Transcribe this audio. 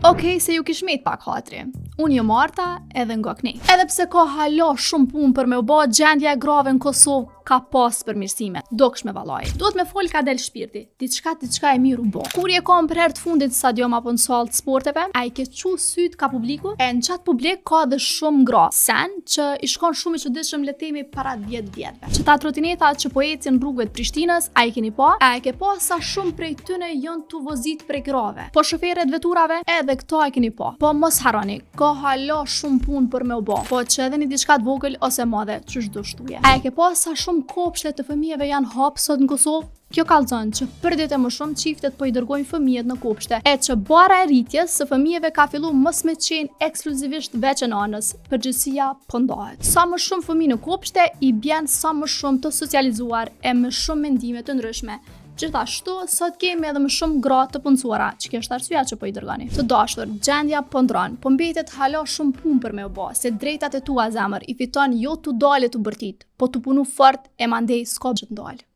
Okej, se ju kish met pak hatri. Unë jë Marta edhe nga Knej. Edhe pse ka hala shumë punë për me u bë, gjendja e grave në Kosovë ka pas përmirësime. Doksh me vallaj. Duhet me fol ka del shpirti. Diçka e mirë u bë. Kur je kom për herë të fundit stadium apo në sallë të sporteve, ai ke çu syt ka publiku, e në çat publik ka dhe shumë gra. Sen që i shkon shumë i çuditshëm le të themi para 10 vjetëve. Që ta trotinetat që po ecin rrugëve të Prishtinës, ai keni pa? A e ke pa sa shumë prej tyne janë tu vozit prej grave. Po shoferët veturave edhe këto e keni pa. Po mos harroni, ka hala shumë punë për me u bë. Po që edhe një diçka të vogël ose madhe, ç'është do shtuje. A e ke pa sa shumë kopshte të fëmijëve janë hap sot në Kosovë? Kjo kallzon që për ditë më shumë çiftet po i dërgojnë fëmijët në kopshte, e që bara e rritjes së fëmijëve ka filluar mos me qenë ekskluzivisht veç e nanës, përgjithësia po ndahet. Sa më shumë fëmijë në kopshte i bjen sa më shumë të socializuar e me shumë mendime të ndryshme. Gjithashtu, sot kemi edhe më shumë gra të punësuara, që kjo është arsyeja që po i dërgoni. Të dashur, gjendja po ndron, po mbetet hala shumë punë për me u bë, se drejtat e tua zemër i fiton jo tu dalë tu bërtit, po tu punu fort e mandej s'ka gjë të ndalë.